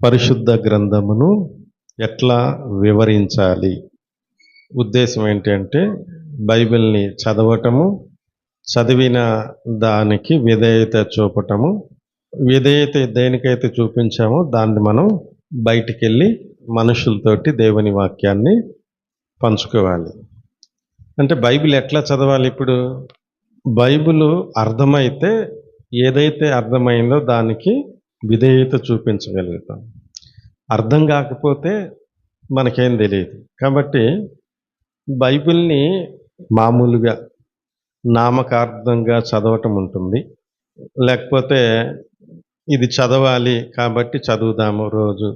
పరిశుద్ధ గ్రంథమును ఎట్లా వివరించాలి? ఉద్దేశం ఏంటంటే బైబిల్ని చదవటము, చదివిన దానికి విధేయత చూపటము, విధేయత దేనికైతే చూపించామో దాన్ని మనం బయటికెళ్ళి మనుషులతోటి దేవుని వాక్యాన్ని పంచుకోవాలి. అంటే బైబిల్ ఎట్లా చదవాలి? ఇప్పుడు బైబిల్ అర్థమైతే ఏదైతే అర్థమైందో దానికి విధేయత చూపించగలుగుతాం. అర్థం కాకపోతే మనకేం తెలియదు. కాబట్టి బైబిల్ని మామూలుగా నామకార్థంగా చదవటం ఉంటుంది, లేకపోతే ఇది చదవాలి కాబట్టి చదువుదాము, రోజు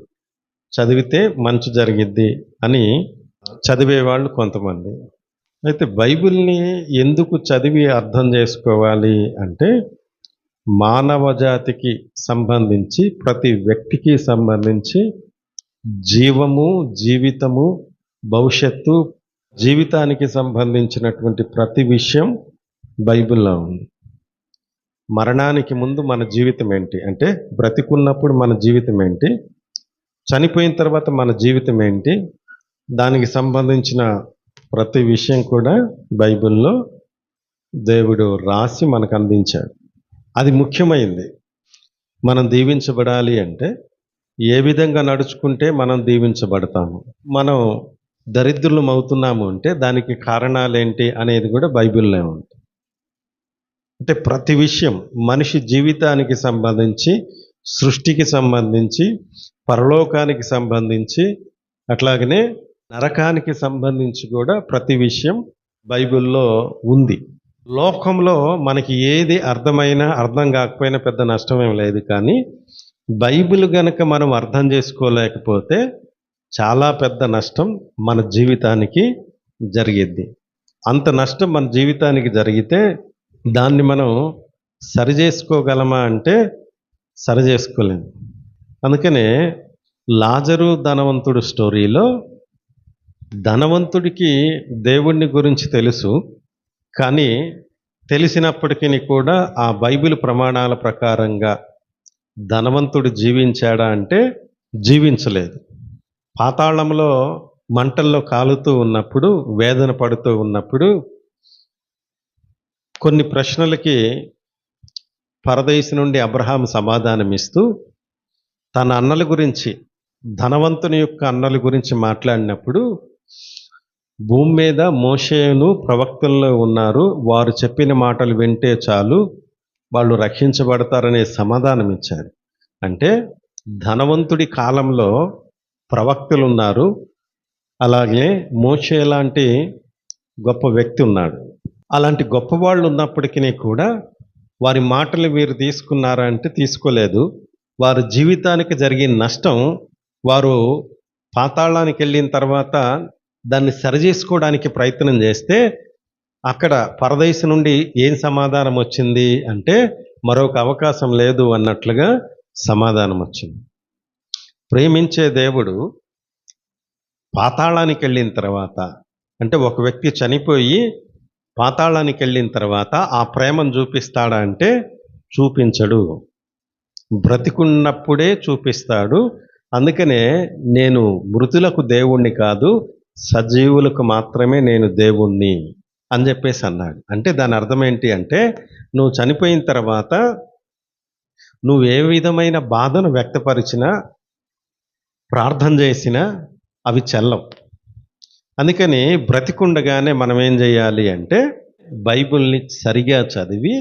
చదివితే మంచి జరిగిద్ది అని చదివేవాళ్ళు కొంతమంది. అయితే బైబిల్ని ఎందుకు చదివి అర్థం చేసుకోవాలి అంటే, మానవ జాతికి సంబంధించి, ప్రతి వ్యక్తికి సంబంధించి జీవము, జీవితము, భవిష్యత్తు, జీవితానికి సంబంధించినటువంటి ప్రతి విషయం బైబిల్లో ఉంది. మరణానికి ముందు మన జీవితం ఏంటి అంటే, బ్రతికున్నప్పుడు మన జీవితం ఏంటి, చనిపోయిన తర్వాత మన జీవితం ఏంటి, దానికి సంబంధించిన ప్రతి విషయం కూడా బైబిల్లో దేవుడు రాసి మనకు అందించాడు. అది ముఖ్యమైంది. మనం దీవించబడాలి అంటే ఏ విధంగా నడుచుకుంటే మనం దీవించబడతాము, మనం దరిద్రులం అవుతున్నాము అంటే దానికి కారణాలేంటి అనేది కూడా బైబిల్లో ఉంది. అంటే ప్రతి విషయం మనిషి జీవితానికి సంబంధించి, సృష్టికి సంబంధించి, పరలోకానికి సంబంధించి, అట్లాగనే నరకానికి సంబంధించి కూడా ప్రతి విషయం బైబిల్లో ఉంది. లోకంలో మనకి ఏది అర్థమైనా అర్థం కాకపోయినా పెద్ద నష్టమేం లేదు. కానీ బైబిల్ గనక మనం అర్థం చేసుకోలేకపోతే చాలా పెద్ద నష్టం మన జీవితానికి జరిగిద్ది. అంత నష్టం మన జీవితానికి జరిగితే దాన్ని మనం సరిచేసుకోగలమా అంటే సరిచేసుకోలేము. అందుకనే లాజరు ధనవంతుడు స్టోరీలో ధనవంతుడికి దేవుణ్ణి గురించి తెలుసు, కానీ తెలిసినప్పటికీ కూడా ఆ బైబిల్ ప్రమాణాల ప్రకారంగా ధనవంతుడు జీవించాడా అంటే జీవించలేదు. పాతాళంలో మంటల్లో కాలుతూ ఉన్నప్పుడు, వేదన పడుతూ ఉన్నప్పుడు కొన్ని ప్రశ్నలకి పరదేశి నుండి అబ్రహాం సమాధానం ఇస్తూ తన అన్నల గురించి, ధనవంతుని యొక్క అన్నల గురించి మాట్లాడినప్పుడు, భూమి మీద మోషేను ప్రవక్తల్లో ఉన్నారు, వారు చెప్పిన మాటలు వింటే చాలు, వాళ్ళు రక్షించబడతారనే సమాధానం ఇచ్చారు. అంటే ధనవంతుడి కాలంలో ప్రవక్తలు ఉన్నారు, అలాగే మోషే లాంటి గొప్ప వ్యక్తి ఉన్నాడు. అలాంటి గొప్పవాళ్ళు ఉన్నప్పటికీ కూడా వారి మాటలు వీరు తీసుకున్నారా అంటే తీసుకోలేదు. వారి జీవితానికి జరిగిన నష్టం, వారు పాతాళానికి వెళ్ళిన తర్వాత దాన్ని సరిచేసుకోవడానికి ప్రయత్నం చేస్తే అక్కడ పరదేశి నుండి ఏం సమాధానం వచ్చింది అంటే మరొక అవకాశం లేదు అన్నట్లుగా సమాధానం వచ్చింది. ప్రేమించే దేవుడు పాతాళానికి వెళ్ళిన తర్వాత, అంటే ఒక వ్యక్తి చనిపోయి పాతాళానికి వెళ్ళిన తర్వాత ఆ ప్రేమను చూపిస్తాడా అంటే చూపించడు. బ్రతికున్నప్పుడే చూపిస్తాడు. అందుకనే నేను మృతులకు దేవుణ్ణి కాదు, సజీవులకు మాత్రమే నేను దేవుణ్ణి అని చెప్పేసి అన్నాడు. అంటే దాని అర్థం ఏంటి అంటే, నువ్వు చనిపోయిన తర్వాత నువ్వు ఏ విధమైన బాధను వ్యక్తపరిచినా, ప్రార్థన చేసినా అవి చెల్లవు. అందుకని బ్రతికుండగానే మనం ఏం చేయాలి అంటే బైబిల్ని సరిగా చదివి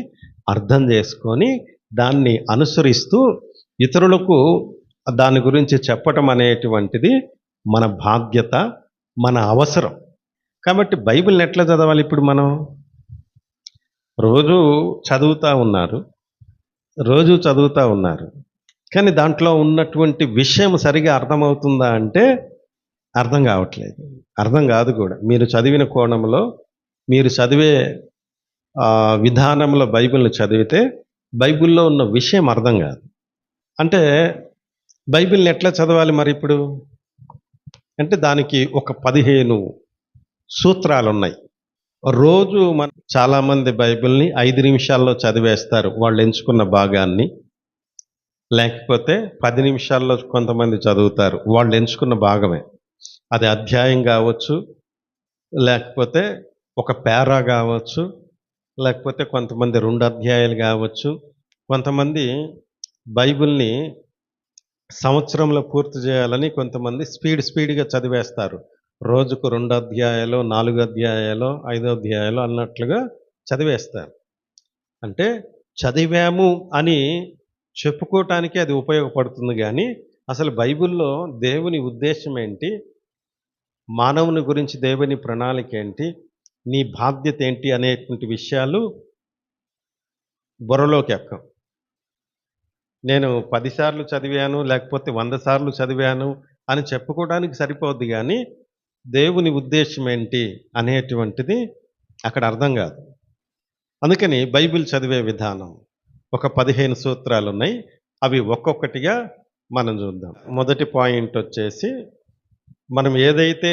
అర్థం చేసుకొని దాన్ని అనుసరిస్తూ ఇతరులకు దాని గురించి చెప్పటం అనేటువంటిది మన బాధ్యత, మన అవసరం. కాబట్టి బైబిల్ని ఎట్లా చదవాలి? ఇప్పుడు మనం రోజు చదువుతూ ఉన్నారు, కానీ దాంట్లో ఉన్నటువంటి విషయం సరిగా అర్థమవుతుందా అంటే అర్థం కావట్లేదు, అర్థం కాదు కూడా. మీరు చదివిన కోణంలో, మీరు చదివే విధానంలో బైబిల్ని చదివితే బైబిల్లో ఉన్న విషయం అర్థం కాదు. అంటే బైబిల్ని ఎట్లా చదవాలి మరి ఇప్పుడు అంటే దానికి ఒక 15 సూత్రాలు ఉన్నాయి. రోజు చాలామంది బైబిల్ని 5 నిమిషాల్లో చదివేస్తారు, వాళ్ళు ఎంచుకున్న భాగాన్ని. లేకపోతే 10 నిమిషాల్లో కొంతమంది చదువుతారు. వాళ్ళు ఎంచుకున్న భాగమే. అది అధ్యాయం గావచ్చు, లేకపోతే ఒక పేరా గావచ్చు, లేకపోతే కొంతమంది 2 అధ్యాయాలు గావచ్చు. కొంతమంది బైబిల్‌ని సంవత్సరంలో పూర్తి జేయాలని కొంతమంది స్పీడ్‌గా చదివేస్తారు. రోజుకు 2 అధ్యాయాలో, 4 అధ్యాయాలో, 5 అధ్యాయాలో అన్నట్లుగా చదివేస్తారు. అంటే చదివాము అని చెప్పుకోటానికి అది ఉపయోగపడుతుంది గానీ, అసలు బైబిల్‌లో దేవుని ఉద్దేశ్యం ఏంటి? మానవుని గురించి దేవుని ప్రణాళిక ఏంటి? నీ బాధ్యత ఏంటి? అనేటువంటి విషయాలు బుర్రలోకి ఎక్కవు. నేను 10 సార్లు చదివాను, లేకపోతే 100 సార్లు చదివాను అని చెప్పుకోవడానికి సరిపోద్ది గానీ, దేవుని ఉద్దేశ్యం ఏంటి అనేటువంటిది అక్కడ అర్థం గాదు. అందుకని బైబిల్ చదివే విధానం. ఒక 15 సూత్రాలున్నాయి. అవి ఒక్కొక్కటిగా మనం చూద్దాం. మొదటి పాయింటొచ్చేసి, మనం ఏదైతే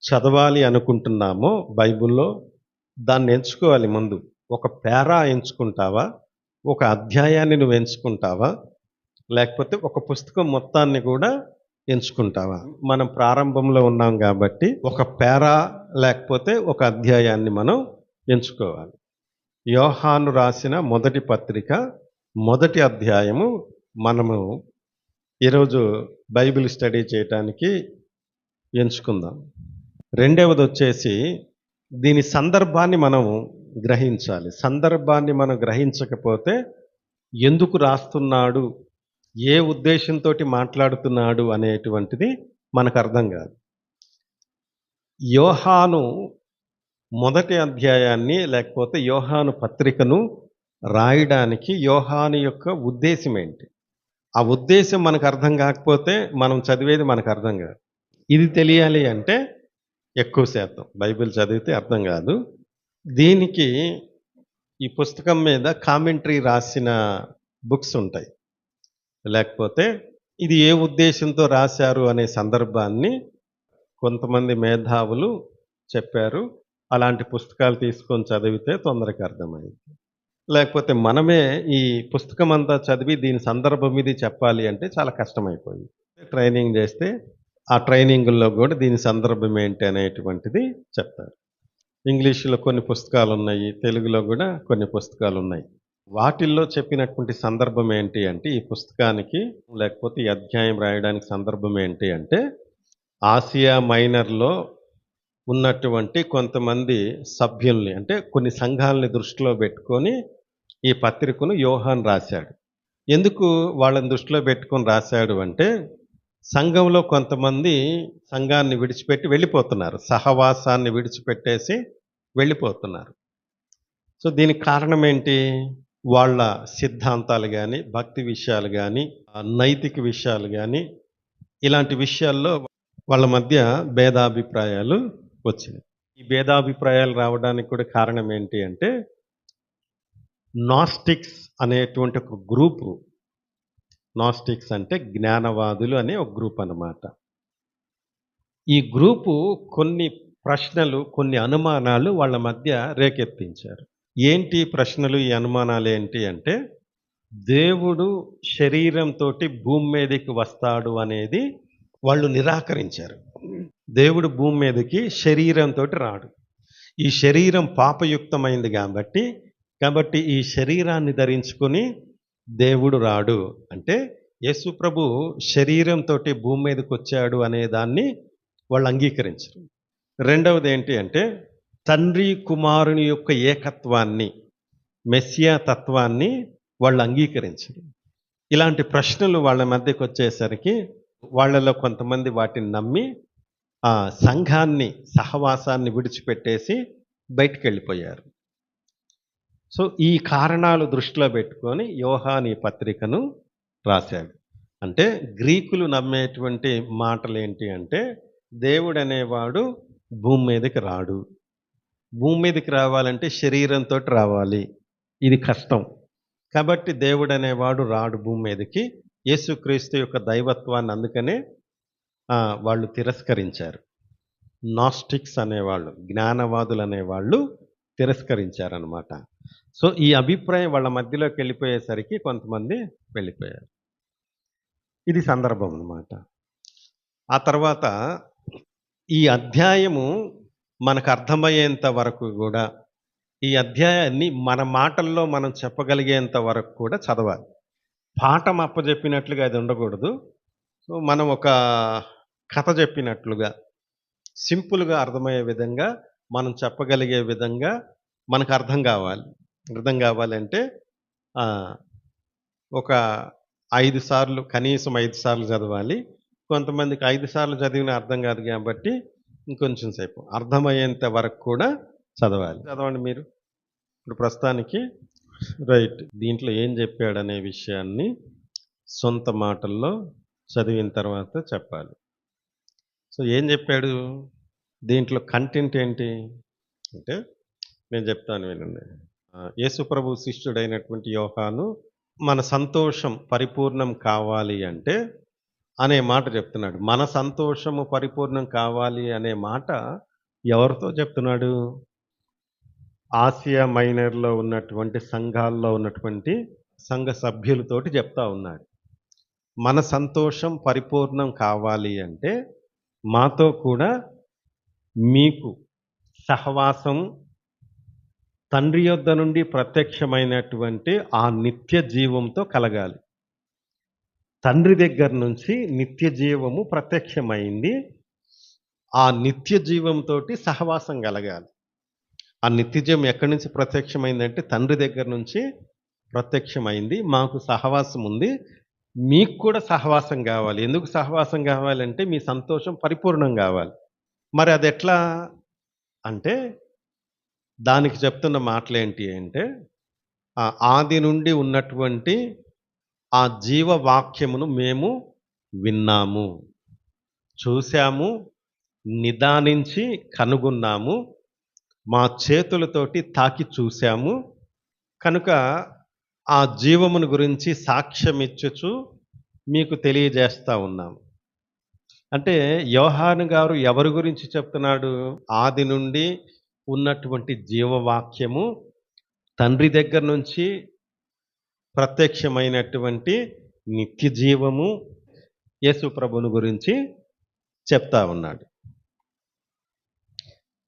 చదవాలి అనుకుంటున్నామో బైబిల్‌లో దాన్ని ఎంచుకోవాలి ముందు. ఒక పేరా ఎంచుకుంటావా? ఒక అధ్యాయాన్ని నువ్వు ఎంచుకుంటావా? లేకపోతే ఒక పుస్తకం మొత్తాన్ని గూడా ఎంచుకుంటావా? మనం ప్రారంభంలో ఉన్నాం గాబట్టి, ఒక పేరా లేకపోతే ఒక అధ్యాయాన్ని మనం ఎంచుకోవాలి. యోహాను రాసిన మొదటి పత్రిక, మొదటి అధ్యాయము మనము ఈరోజు బైబిల్ స్టడీ చేయటానికి ఎంచుకుందాం. రెండవదొచ్చేసి దీని సందర్భాన్ని మనం గ్రహించాలి. సందర్భాన్ని మనం గ్రహించకపోతే ఎందుకు రాస్తున్నాడు? ఏ ఉద్దేశంతోటి మాట్లాడుతున్నాడు అనేటువంటిది మనకర్థం గాదు. యోహాను మొదటి అధ్యాయాన్ని లేకపోతే యోహాను పత్రికను రాయడానికి యోహాను యొక్క ఉద్దేశ్యం ఏంటి? ఆ ఉద్దేశ్యం మనకు అర్థం కాకపోతే మనం చదివేది మనకు అర్థం కాదు. ఇది తెలియాలి అంటే ఎక్కువ శాతం బైబిల్ చదివితే అర్థం కాదు. దీనికి ఈ పుస్తకం మీద కామెంటరీ రాసిన బుక్స్ ఉంటాయి. లేకపోతే ఇది ఏ ఉద్దేశంతో రాశారు అనే సందర్భాన్ని కొంతమంది మేధావులు చెప్పారు. అలాంటి పుస్తకాలు తీసుకొని చదివితే తొందరగా అర్థమైంది. లేకపోతే మనమే ఈ పుస్తకమంతా చదివి దీని సందర్భం ఇది చెప్పాలి అంటే చాలా కష్టమైపోయింది. ట్రైనింగ్ చేస్తే ఆ ట్రైనింగుల్లో గూడా దీని సందర్భం ఏంటి అనేటువంటిది చెప్తారు. ఇంగ్లీష్‌లో కొన్ని పుస్తకాలున్నాయి. తెలుగులో గూడా కొన్ని పుస్తకాలున్నాయి. వాటిల్లో చెప్పినటువంటి సందర్భం ఏంటి అంటే, ఈ పుస్తకానికి లేకపోతే ఈ అధ్యాయం రాయడానికి సందర్భం ఏంటి అంటే, ఆసియా మైనర్‌లో ఉన్నటువంటి కొంతమంది సభ్యుల్ని అంటే కొన్ని సంఘాలని దృష్టిలో పెట్టుకొని ఈ పత్రికను యోహాను రాశాడు. ఎందుకు వాళ్ళని దృష్టిలో పెట్టుకొని రాశాడు అంటే, సంఘంలో కొంతమంది సంఘాన్ని విడిచిపెట్టి వెళ్ళిపోతున్నారు. సహవాసాన్ని విడిచిపెట్టేసి వెళ్ళిపోతున్నారు. సో, దీనికి కారణం ఏంటి? వాళ్ళ సిద్ధాంతాలు గాని, భక్తి విషయాలు గాని, నైతిక విషయాలు గాని, ఇలాంటి విషయాల్లో వాళ్ళ మధ్య భేదాభిప్రాయాలు వచ్చినాయి. ఈ భేదాభిప్రాయాలు రావడానికి కూడా కారణం ఏంటి అంటే, నాస్టిక్స్ అనేటువంటి ఒక గ్రూపు. నాస్టిక్స్ అంటే జ్ఞానవాదులు అనే ఒక గ్రూప్ అన్నమాట. ఈ గ్రూపు కొన్ని ప్రశ్నలు, కొన్ని అనుమానాలు వాళ్ళ మధ్య రేకెత్తించారు. ఏంటి ప్రశ్నలు, ఈ అనుమానాలు ఏంటి అంటే, దేవుడు శరీరంతోటి భూమి మీదకి వస్తాడు అనేది వాళ్ళు నిరాకరించారు. దేవుడు భూమి మీదకి శరీరంతోటి రాడు. ఈ శరీరం పాపయుక్తమైంది కాబట్టి ఈ శరీరాన్ని ధరించుకొని దేవుడు రాడు. అంటే యేసు ప్రభు శరీరంతోటి భూమి మీదకొచ్చాడు అనే దాన్ని వాళ్ళు అంగీకరించరు. రెండవది ఏంటి అంటే, తండ్రి కుమారుని యొక్క ఏకత్వాన్ని, మెస్సియా తత్వాన్ని వాళ్ళు అంగీకరించరు. ఇలాంటి ప్రశ్నలు వాళ్ళ మధ్యకొచ్చేసరికి వాళ్ళలో కొంతమంది వాటిని నమ్మి ఆ సంఘాన్ని, సహవాసాన్ని విడిచిపెట్టేసి బయటికెళ్ళిపోయారు. సో, ఈ కారణాలు దృష్టిలో పెట్టుకొని యోహాను ఈ పత్రికను రాశాడు. అంటే గ్రీకులు నమ్మేటువంటి మాటలేంటి అంటే, దేవుడనేవాడు భూమి మీదకి రాడు. భూమి మీదకి రావాలంటే శరీరంతోటి రావాలి. ఇది కష్టం. కాబట్టి దేవుడనేవాడు రాడు భూమి మీదకి. యేసుక్రీస్తు యొక్క దైవత్వాన్ని అందుకనే వాళ్ళు తిరస్కరించారు. నాస్టిక్స్ అనేవాళ్ళు, జ్ఞానవాదులనేవాళ్ళు తిరస్కరించారనమాట. సో, ఈ అభిప్రాయం వాళ్ళ మధ్యలోకెళ్ళిపోయేసరికి కొంతమంది వెళ్ళిపోయారు. ఇది సందర్భం అన్నమాట. ఆ తర్వాత ఈ అధ్యాయము మనకు అర్థమయ్యేంత వరకు గూడా, ఈ అధ్యాయాన్ని మన మాటల్లో మనం చెప్పగలిగేంత వరకు కూడా చదవాలి. పాఠం అప్పజెప్పినట్లుగా అది ఉండకూడదు. సో, మనం ఒక కథ చెప్పినట్లుగా, సింపుల్‌గా అర్థమయ్యే విధంగా, మనం చెప్పగలిగే విధంగా మనకు అర్థం గావాలి. అర్థం గావాలంటే ఆహ్, ఒక 5 సార్లు, కనీసం 5 సార్లు చదవాలి. కొంతమందికి 5 సార్లు చదివినా అర్థం కాదు గాబట్టి, ఇంకొంచెం సేపు అర్థమయ్యేంత వరకు కూడా చదవాలి. చదవండి మీరు. ఇప్పుడు ప్రస్తుతానికి రైట్. దీంట్లో ఏం జెప్పాడనే విషయాన్ని సొంత మాటల్లో చదివిన తర్వాత చెప్పాలి. సో, ఏం జెప్పాడు? దీంట్లో కంటెంట్ ఏంటి? అంటే నేను జెప్తాను వినండి. యేసు ప్రభు శిష్యుడైనటువంటి యోహాను మన సంతోషం పరిపూర్ణం కావాలి అంటే అనే మాట చెప్తున్నాడు. మన సంతోషము పరిపూర్ణం కావాలి అనే మాట ఎవరితో చెప్తున్నాడు? ఆసియా మైనర్‌లో ఉన్నటువంటి సంఘాల్లో ఉన్నటువంటి సంఘ సభ్యులతోటి చెప్తా ఉన్నాడు. మన సంతోషం పరిపూర్ణం కావాలి అంటే మాతో కూడా మీకు సహవాసం, తండ్రి యొద్ద నుండి ప్రత్యక్షమైనటువంటి ఆ నిత్య జీవంతో కలగాలి. తండ్రి దగ్గర నుంచి నిత్య జీవము ప్రత్యక్షమైంది. ఆ నిత్య జీవంతోటి సహవాసం కలగాలి. ఆ నిత్య జీవం ఎక్కడి నుంచి ప్రత్యక్షమైందంటే తండ్రి దగ్గర నుంచి ప్రత్యక్షమైంది. మాకు సహవాసం ఉంది. మీకు కూడా సహవాసం గావాలి. ఎందుకు సహవాసం గావాలంటే మీ సంతోషం పరిపూర్ణం గావాలి. మరి అదెట్లా అంటే దానికి చెప్తున్న మాటలేంటి అంటే ఆది నుండి ఉన్నటువంటి ఆ జీవవాక్యమును మేము విన్నాము, చూసాము, నిదానించి కనుగొన్నాము, మా చేతులతోటి తాకి చూసాము. కనుక ఆ జీవమును గురించి సాక్ష్యమిచ్చుచు మీకు తెలియజేస్తా ఉన్నాము. అంటే యోహాను గారు ఎవరి గురించి చెప్తున్నాడు? ఆది నుండి ఉన్నటువంటి జీవవాక్యము, తండ్రి దగ్గర నుంచి ప్రత్యక్షమైనటువంటి నిత్య జీవము, యేసు ప్రభువుని గురించి చెప్తా ఉన్నాడు.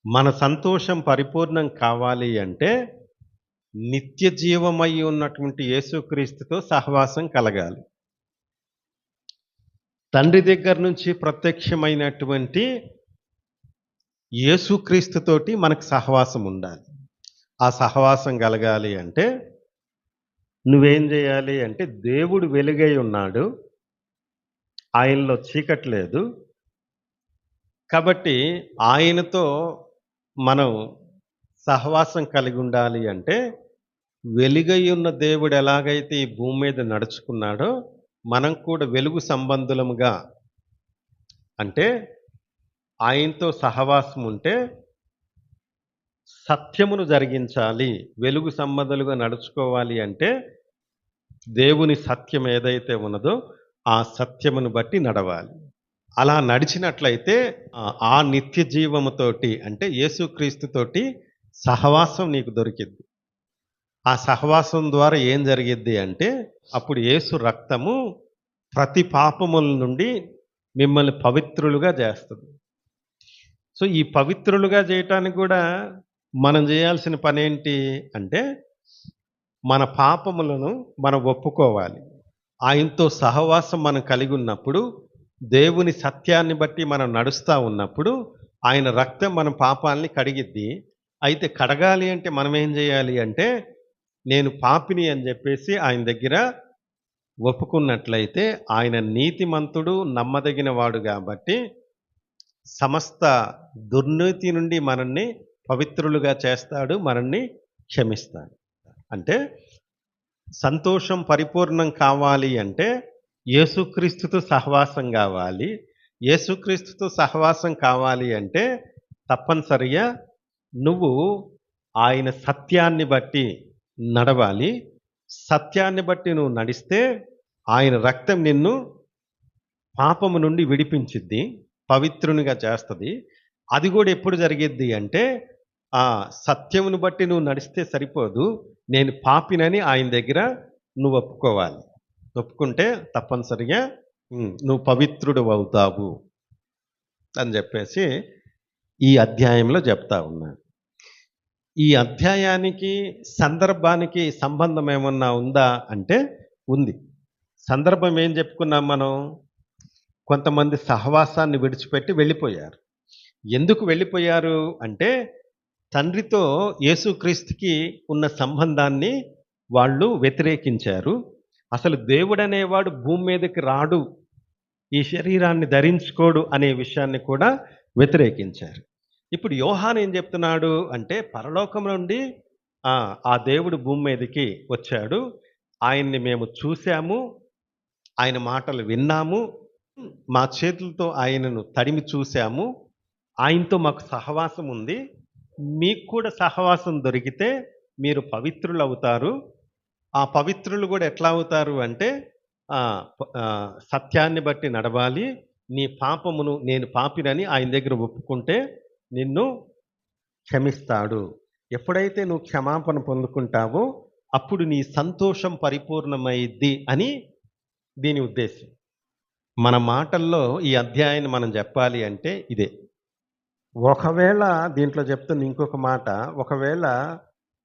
మన సంతోషం పరిపూర్ణం కావాలి అంటే నిత్య జీవమై ఉన్నటువంటి యేసుక్రీస్తుతో సహవాసం కలగాలి. తండ్రి దగ్గర నుంచి ప్రత్యక్షమైనటువంటి యేసుక్రీస్తుతోటి మనకు సహవాసం ఉండాలి. ఆ సహవాసం కలగాలి అంటే నువ్వేం చేయాలి అంటే దేవుడు వెలుగై ఉన్నాడు. ఆయనలో చీకటి లేదు. కాబట్టి ఆయనతో మనం సహవాసం కలిగి ఉండాలి అంటే వెలుగై ఉన్న దేవుడు ఎలాగైతే ఈ భూమి మీద నడుచుకున్నాడో మనం కూడా వెలుగు సంబంధులముగా, అంటే ఆయనతో సహవాసం ఉంటే సత్యమును జరిగించాలి. వెలుగు సంబంధులుగా నడుచుకోవాలి అంటే దేవుని సత్యం ఏదైతే ఉన్నదో ఆ సత్యమును బట్టి నడవాలి. అలా నడిచినట్లయితే ఆ నిత్య జీవముతోటి అంటే యేసుక్రీస్తుతోటి సహవాసం నీకు దొరికిద్ది. ఆ సహవాసం ద్వారా ఏం జరిగిద్ది అంటే అప్పుడు యేసు రక్తము ప్రతి పాపముల నుండి మిమ్మల్ని పవిత్రులుగా చేస్తది. సో, ఈ పవిత్రులుగా చేయటానికి కూడా మనం చేయాల్సిన పనేంటి అంటే మన పాపములను మనం ఒప్పుకోవాలి. ఆయనతో సహవాసం మనం కలిగి ఉన్నప్పుడు, దేవుని సత్యాన్ని బట్టి మనం నడుస్తా ఉన్నప్పుడు, ఆయన రక్తం మన పాపాల్ని కడిగిద్ది. అయితే కడగాలి అంటే మనం ఏం చేయాలి అంటే, నేను పాపిని అని చెప్పేసి ఆయన దగ్గర ఒప్పుకున్నట్లయితే, ఆయన నీతిమంతుడు, నమ్మదగిన వాడు కాబట్టి, సమస్త దుర్నీతి నుండి మనల్ని పవిత్రులుగా చేస్తాడు, మనల్ని క్షమిస్తాడు. అంటే సంతోషం పరిపూర్ణం కావాలి అంటే యేసుక్రీస్తుతో సహవాసం కావాలి. యేసుక్రీస్తుతో సహవాసం కావాలి అంటే తప్పనిసరిగా నువ్వు ఆయన సత్యాన్ని బట్టి నడవాలి. సత్యాన్ని బట్టి నువ్వు నడిస్తే ఆయన రక్తం నిన్ను పాపము నుండి విడిపించిద్ది, పవిత్రునిగా చేస్తది. అది కూడా ఎప్పుడు జరిగిద్ది అంటే ఆ సత్యమును బట్టి నువ్వు నడిస్తే సరిపోదు. నేను పాపినని ఆయన దగ్గర నువ్వు ఒప్పుకోవాలి. ఒప్పుకుంటే తప్పనిసరిగా నువ్వు పవిత్రుడు అవుతావు అని చెప్పేసి ఈ అధ్యాయంలో చెప్తా ఉన్నాడు. ఈ అధ్యాయానికి, సందర్భానికి సంబంధం ఏమన్నా ఉందా అంటే ఉంది. సందర్భం ఏం చెప్పుకున్నాం మనం? కొంతమంది సహవాసాన్ని విడిచిపెట్టి వెళ్ళిపోయారు. ఎందుకు వెళ్ళిపోయారు అంటే, తండ్రితో యేసుక్రీస్తుకి ఉన్న సంబంధాన్ని వాళ్ళు వ్యతిరేకించారు. అసలు దేవుడనేవాడు భూమి మీదకి రాడు, ఈ శరీరాన్ని ధరించుకోడు అనే విషయాన్ని కూడా వ్యతిరేకించారు. ఇప్పుడు యోహాను ఏం చెప్తున్నాడు అంటే, పరలోకం నుండి ఆ దేవుడు భూమి మీదకి వచ్చాడు. ఆయన్ని మేము చూసాము. ఆయన మాటలు విన్నాము. మా చేతులతో ఆయనను తడిమి చూసాము. ఆయనతో మాకు సహవాసం ఉంది. మీకు కూడా సహవాసం దొరికితే మీరు పవిత్రులవుతారు. ఆ పవిత్రులు కూడా ఎట్లా అవుతారు అంటే, సత్యాన్ని బట్టి నడవాలి. నీ పాపమును, నేను పాపినని ఆయన దగ్గర ఒప్పుకుంటే నిన్ను క్షమిస్తాడు. ఎప్పుడైతే నువ్వు క్షమాపణ పొందుకుంటావో అప్పుడు నీ సంతోషం పరిపూర్ణమైద్ది అని దీని ఉద్దేశం. మన మాటల్లో ఈ అధ్యాయాన్ని మనం చెప్పాలి అంటే ఇదే. ఒకవేళ దీంట్లో చెప్తున్న ఇంకొక మాట, ఒకవేళ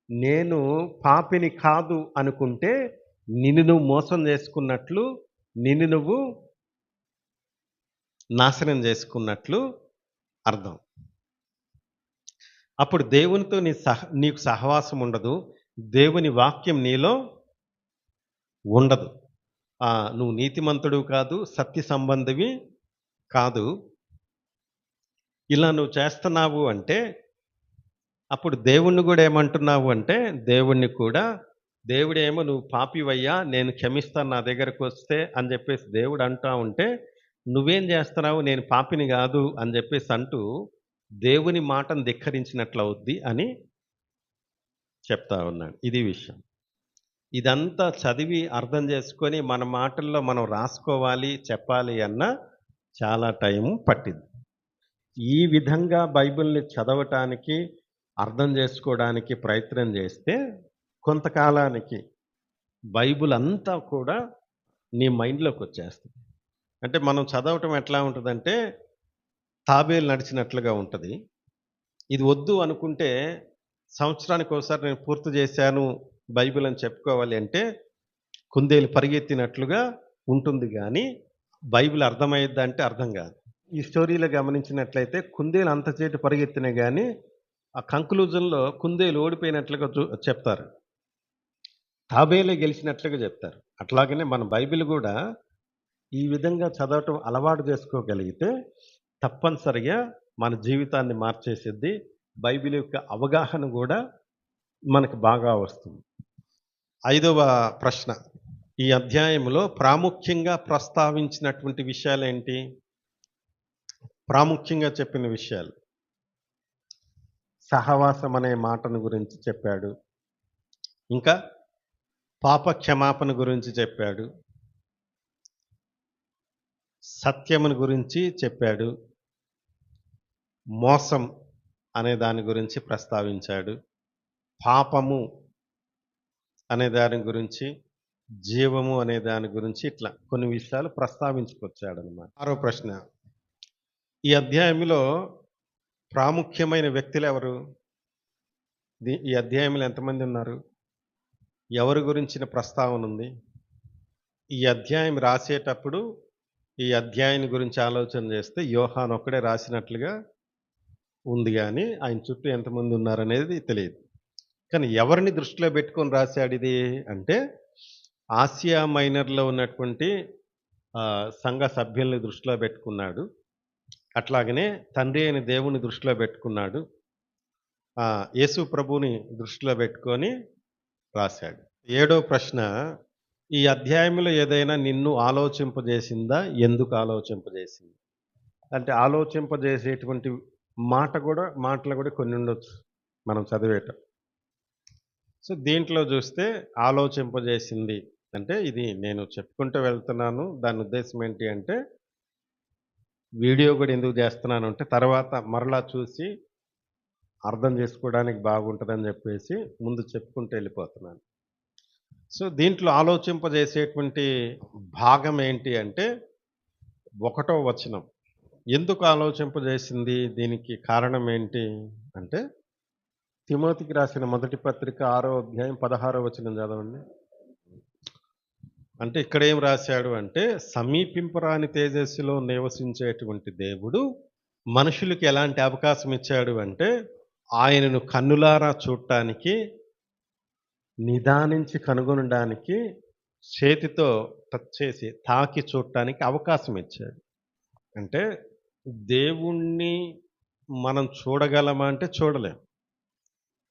నేను పాపిని కాదు అనుకుంటే నిన్ను నువ్వు మోసం చేసుకున్నట్లు, నిన్ను నువ్వు నాశనం చేసుకున్నట్లు అర్థం. అప్పుడు దేవునితో నీకు సహవాసం ఉండదు. దేవుని వాక్యం నీలో ఉండదు. నువ్వు నీతిమంతుడు కాదు, సత్య సంబంధివి కాదు. ఇలా నువ్వు చేస్తున్నావు అంటే, అప్పుడు దేవుణ్ణి కూడా ఏమంటున్నావు అంటే, దేవుడేమో నువ్వు పాపివయ్యా, నేను క్షమిస్తాను నా దగ్గరకు వస్తే అని చెప్పేసి దేవుడు అంటా ఉంటే, నువ్వేం చేస్తున్నావు, నేను పాపిని కాదు అని చెప్పేసి అంటూ దేవుని మాటను ధిక్కరించినట్లవుద్ది అని చెప్తా ఉన్నాడు. ఇది విషయం. ఇదంతా చదివి అర్థం చేసుకొని మన మాటల్లో మనం రాసుకోవాలి, చెప్పాలి అన్న చాలా టైం పట్టింది. ఈ విధంగా బైబిల్ని చదవటానికి, అర్థం చేసుకోవడానికి ప్రయత్నం చేస్తే కొంతకాలానికి బైబిల్ అంతా కూడా నీ మైండ్లోకి వచ్చేస్తుంది. అంటే మనం చదవటం ఎట్లా ఉంటుందంటే, తాబేలు నడిచినట్లుగా ఉంటుంది. ఇది వద్దు అనుకుంటే సంవత్సరానికి ఒకసారి నేను పూర్తి చేశాను బైబిల్ అని చెప్పుకోవాలి అంటే కుందేలు పరిగెత్తినట్లుగా ఉంటుంది కానీ బైబిల్ అర్థమయ్యిద్దా అంటే అర్థం కాదు. ఈ స్టోరీలో గమనించినట్లయితే కుందేలు అంతసేటు పరిగెత్తినా కానీ ఆ కంక్లూజన్లో కుందేలు ఓడిపోయినట్లుగా చెప్తారు, తాబేలే గెలిచినట్లుగా చెప్తారు. అట్లాగనే మన బైబిల్ కూడా ఈ విధంగా చదవటం అలవాటు చేసుకోగలిగితే తప్పనిసరిగా మన జీవితాన్ని మార్చేసిద్ది. బైబిల్ యొక్క అవగాహన కూడా మనకు బాగా వస్తుంది. 5వ ప్రశ్న, ఈ అధ్యాయంలో ప్రాముఖ్యంగా ప్రస్తావించినటువంటి విషయాలేంటి? ప్రాముఖ్యంగా చెప్పిన విషయాలు, సహవాసం అనే మాటను గురించి చెప్పాడు, ఇంకా పాప క్షమాపణ గురించి చెప్పాడు, సత్యమును గురించి చెప్పాడు, మోసం అనే దాని గురించి ప్రస్తావించాడు, పాపము అనే దాని గురించి, జీవము అనే దాని గురించి, ఇట్లా కొన్ని విషయాలు ప్రస్తావించుకొచ్చాడనమాట. 6వ ప్రశ్న, ఈ అధ్యాయంలో ప్రాముఖ్యమైన వ్యక్తులు ఎవరు? ఈ అధ్యాయంలో ఎంతమంది ఉన్నారు? ఎవరి గురించిన ప్రస్తావన ఉంది? ఈ అధ్యాయం రాసేటప్పుడు ఈ అధ్యాయం గురించి ఆలోచన చేస్తే యోహాను ఒక్కడే రాసినట్లుగా ఉంది కానీ ఆయన చుట్టూ ఎంతమంది ఉన్నారనేది తెలియదు. కానీ ఎవరిని దృష్టిలో పెట్టుకొని రాశాడు ఇది అంటే, ఆసియా మైనర్లో ఉన్నటువంటి సంఘ సభ్యుల్ని దృష్టిలో పెట్టుకున్నాడు. అట్లాగనే తండ్రి అయిన దేవుని దృష్టిలో పెట్టుకున్నాడు. యేసు ప్రభువుని దృష్టిలో పెట్టుకొని రాశాడు. 7వ ప్రశ్న, ఈ అధ్యాయంలో ఏదైనా నిన్ను ఆలోచింపజేసిందా? ఎందుకు ఆలోచింపజేసింది? అంటే ఆలోచింపజేసేటువంటి మాటలు కూడా కొన్ని ఉండొచ్చు మనం చదివేటం. సో దీంట్లో చూస్తే ఆలోచింపజేసింది అంటే, ఇది నేను చెప్పుకుంటూ వెళ్తున్నాను. దాని ఉద్దేశం ఏంటి అంటే, వీడియో కూడా ఎందుకు చేస్తున్నాను అంటే తర్వాత మరలా చూసి అర్థం చేసుకోవడానికి బాగుంటుందని చెప్పేసి ముందు చెప్పుకుంటూ వెళ్ళిపోతున్నాను. సో దీంట్లో ఆలోచింపజేసేటువంటి భాగం ఏంటి అంటే, ఒకటో వచనం. ఎందుకు ఆలోచింపజేసింది? దీనికి కారణం ఏంటి? అంటే తిమోతికి రాసిన మొదటి పత్రిక 6వ అధ్యాయం 16వ వచనం చదవండి. అంటే ఇక్కడేం రాశాడు అంటే, సమీపింపరాని తేజస్సులో నివసించేటువంటి దేవుడు మనుషులకి ఎలాంటి అవకాశం ఇచ్చాడు అంటే, ఆయనను కన్నులారా చూడటానికి, నిదానించి కనుగొనడానికి, చేతితో టచ్ చేసి తాకి చూడటానికి అవకాశం ఇచ్చాడు. అంటే దేవుణ్ణి మనం చూడగలమా అంటే చూడలేం.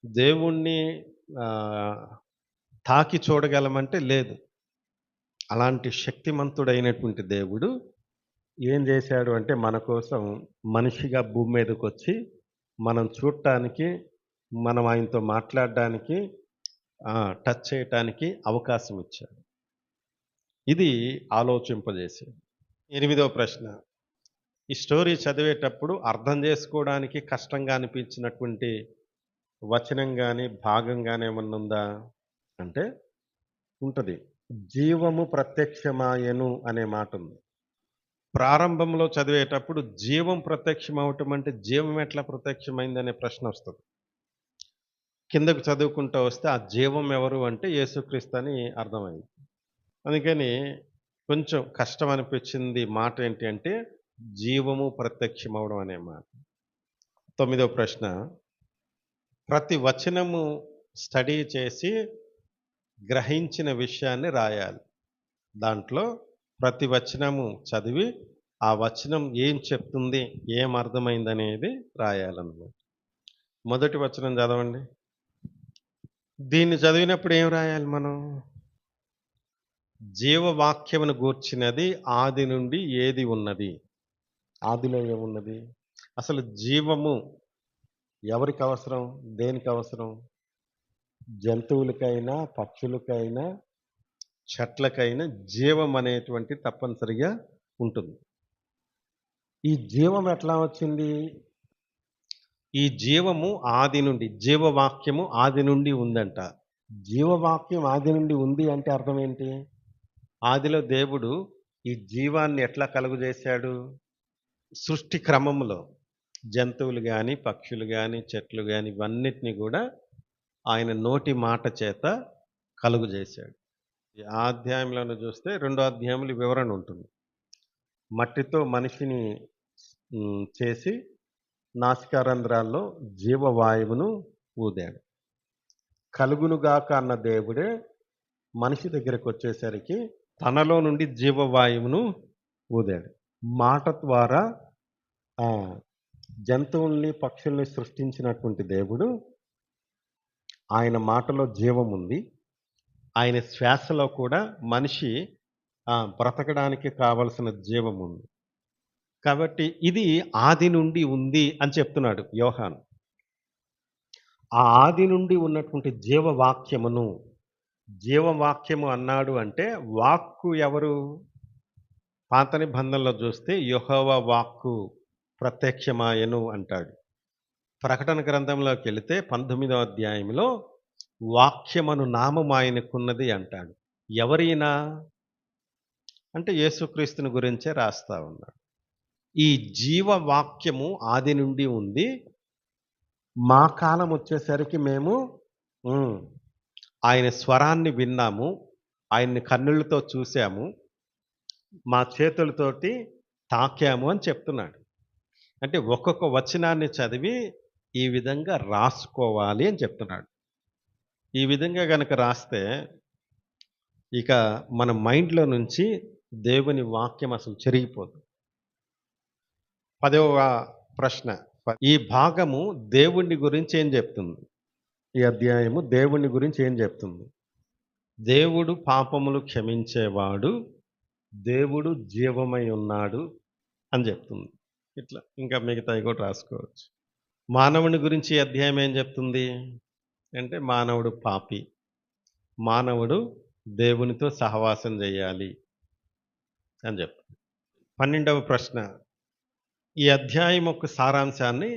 దేవుణ్ణి ఆహ్, తాకి చూడగలమంటే లేదు. అలాంటి శక్తిమంతుడైనటువంటి దేవుడు ఏం జేశాడు అంటే, మన కోసం మనిషిగా భూమి మీదకొచ్చి, మనం చూడటానికి, మనం ఆయనతో మాట్లాడడానికి, టచ్ చేయటానికి అవకాశం ఇచ్చాడు. ఇది ఆలోచింపజేసేది. 8వ ప్రశ్న. ఈ స్టోరీ చదివేటప్పుడు అర్థం జేసుకోవడానికి కష్టంగా అనిపించినటువంటి వచనం గాని, భాగం గాని ఏమన్నా ఉందా? అంటే ఉంటది. జీవము ప్రత్యక్షమాయెను అనే మాటుంది. ప్రారంభంలో చదివేటప్పుడు జీవం ప్రత్యక్షమవటం అంటే జీవం ఎట్లా ప్రత్యక్షమైందనే ప్రశ్నొస్తది. కిందకు చదువుకుంటూ వస్తే ఆ జీవం ఎవరు అంటే యేసుక్రీస్తు అని అర్థమైంది. అందుకని కొంచెం కష్టం అనిపించింది మాట ఏంటి అంటే జీవము ప్రత్యక్షమవడం అనే మాట. 9వ ప్రశ్న. ప్రతి వచనము స్టడీ చేసి గ్రహించిన విషయాన్ని రాయాలి. దాంట్లో ప్రతి వచనము చదివి, ఆ వచనం ఏం చెప్తుంది, ఏం అర్థమైందనేది రాయాలన్నమాట. మొదటి వచనం చదవండి. దీన్ని చదివినప్పుడు ఏం రాయాలి మనం? జీవవాక్యమును గూర్చినది ఆది నుండి ఏది ఉన్నది? ఆదిలో ఏమున్నది? అసలు జీవము ఎవరికి అవసరం? దేనికి అవసరం? జంతువులకైనా, పక్షులకైనా, చెట్లకైనా జీవం అనేటువంటిది తప్పనిసరిగా ఉంటుంది. ఈ జీవం ఎట్లా వచ్చింది? ఈ జీవము ఆది నుండి, జీవవాక్యము ఆది నుండి ఉందంట. జీవవాక్యం ఆది నుండి ఉంది అంటే అర్థం ఏంటి? ఆదిలో దేవుడు ఈ జీవాన్ని ఎట్లా కలుగజేశాడు? సృష్టి క్రమములో జంతువులు గాని, పక్షులు గాని, చెట్లు గాని ఇవన్నిటిని గూడా ఆయన నోటి మాట చేత కలుగజేశాడు. ఆ అధ్యాయంలోనే చూస్తే రెండో అధ్యాయంలో వివరణ ఉంటుంది. మట్టితో మనిషిని చేసి నాసికారంధ్రాల్లో జీవవాయువును ఊదాడు. కలుగునుగాక అన్న దేవుడే మనిషి దగ్గరకొచ్చేసరికి తనలో నుండి జీవవాయువును ఊదాడు. మాట ద్వారా జంతువుల్ని, పక్షుల్ని సృష్టించినటువంటి దేవుడు, ఆయన మాటలో జీవముంది. ఆయన శ్వాసలో కూడా మనిషి బ్రతకడానికి కావలసిన జీవముంది. కాబట్టి ఇది ఆది నుండి ఉంది అని చెప్తున్నాడు యోహాను. ఆ ఆది నుండి ఉన్నటువంటి జీవవాక్యము అన్నాడు అంటే వాక్కు ఎవరు? పాత నిబంధనలో చూస్తే యెహోవా వాక్కు ప్రత్యక్షమాయెను అంటాడు. ప్రకటన గ్రంథంలోకెళితే 19వ అధ్యాయంలో వాక్యమను నామం ఆయనకున్నది అంటాడు. ఎవరీయన? అంటే యేసుక్రీస్తుని గురించే రాస్తా ఉన్నాడు. ఈ జీవవాక్యము ఆది నుండి ఉంది. మా కాలం వచ్చేసరికి మేము ఆయన స్వరాన్ని విన్నాము. ఆయన్ని కన్నులతో చూసాము. మా చేతులతోటి తాకాము అని చెప్తున్నాడు. అంటే ఒక్కొక్క వచనాన్ని చదివి ఈ విధంగా రాసుకోవాలి అని చెప్తున్నాడు. ఈ విధంగా గనక రాస్తే ఇక మన మైండ్‌లో నుంచి దేవుని వాక్యం అసలు చెరిగిపోదు. 10వ ప్రశ్న. ఈ భాగము దేవుని గురించి ఏం చెప్తుంది? ఈ అధ్యాయము దేవుని గురించి ఏం చెప్తుంది? దేవుడు పాపములు క్షమించేవాడు, దేవుడు జీవమై ఉన్నాడు అని చెప్తుంది. ఇట్లా ఇంకా మిగతావి కూడా రాసుకోవచ్చు. మానవుని గురించి ఈ అధ్యాయం ఏం చెప్తుంది? అంటే మానవుడు పాపి. మానవుడు దేవునితో సహవాసం చేయాలి అని చెప్తుంది. 12వ ప్రశ్న. ఈ అధ్యాయం యొక్క సారాంశాన్ని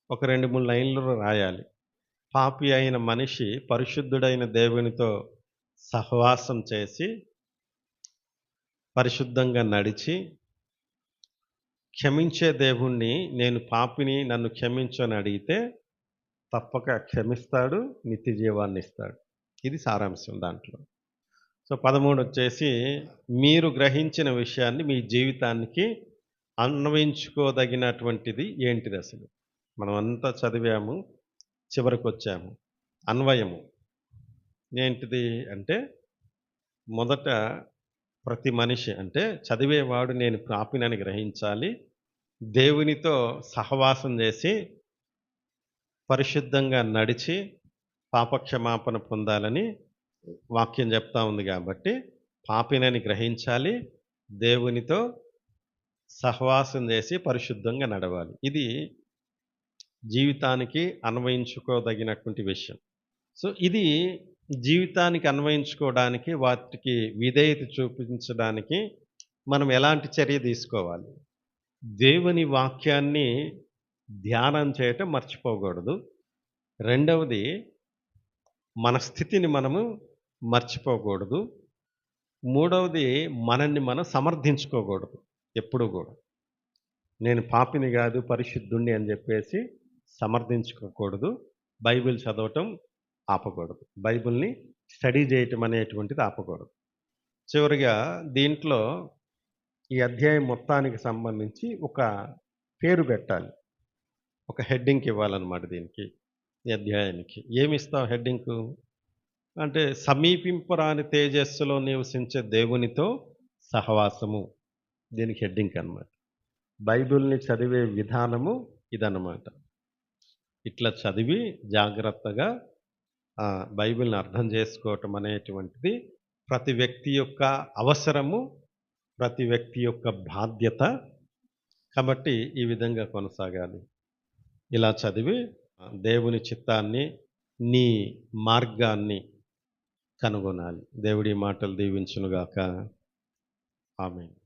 ఒక 2, 3 లైన్‌లలో రాయాలి. పాపి అయిన మనిషి పరిశుద్ధుడైన దేవునితో సహవాసం చేసి, పరిశుద్ధంగా నడిచి, క్షమించే దేవుణ్ణి, నేను పాపిని నన్ను క్షమించు అని అడిగితే తప్పక క్షమిస్తాడు, నిత్య జీవాన్నిస్తాడు. ఇది సారాంశం దాంట్లో. సో, 13 వచ్చేసి మీరు గ్రహించిన విషయాన్ని మీ జీవితానికి అన్వయించుకోదగినటువంటిది ఏంటిదసలు? మనమంతా చదివాము, చివరకొచ్చాము. అన్వయము ఏంటిది అంటే, మొదట ప్రతి మనిషి అంటే చదివేవాడు నేను పాపినని గ్రహించాలి. దేవునితో సహవాసం చేసి, పరిశుద్ధంగా నడిచి, పాపక్షమాపణ పొందాలని వాక్యం చెప్తా ఉంది గాబట్టి, పాపినని గ్రహించాలి. దేవునితో సహవాసం చేసి పరిశుద్ధంగా నడవాలి. ఇది జీవితానికి అన్వయించుకోదగినటువంటి విషయం. సో, ఇది జీవితానికి అన్వయించుకోవడానికి, వాటికి విధేయత చూపించడానికి మనం ఎలాంటి చర్య తీసుకోవాలి? దేవుని వాక్యాన్ని ధ్యానం చేయటం మర్చిపోకూడదు. రెండవది, మన స్థితిని మనము మర్చిపోకూడదు. మూడవది, మనల్ని మనం సమర్థించుకోకూడదు ఎప్పుడూ గూడా. నేను పాపిని గాదు, పరిశుద్ధుడిని అని జెప్పేసి సమర్థించుకోకూడదు. బైబిల్ చదవటం ఆపకూడదు. బైబిల్‌ని స్టడీ జేయటం అనేటువంటిది ఆపకూడదు. చివరగా దీంట్లో ఈ అధ్యాయం మొత్తానికి సంబంధించి ఒక పేరు పెట్టాలి. ఒక హెడ్డింగ్ ఇవ్వాలన్నమాట దీనికి. ఈ అధ్యాయానికి. ఏమిస్తావు హెడ్డింగు? అంటే సమీపింపరాని తేజస్సులో నివసించే దేవునితో సహవాసము. దీనికి హెడ్డింగ్ అన్నమాట. బైబిల్‌ని చదివే విధానము ఇదన్నమాట. ఇట్లా చదివి జాగ్రత్తగా బైబిల్‌ని అర్థం చేసుకోవటం అనేటువంటిది ప్రతి వ్యక్తి యొక్క అవసరము, ప్రతి వ్యక్తి యొక్క బాధ్యత. కాబట్టి ఈ విధంగా కొనసాగాలి. ఇలా చదివి దేవుని చిత్తాన్ని, నీ మార్గాన్ని కనుగొనాలి. దేవుడి మాటలు దీవించునుగాక. ఆమేన్.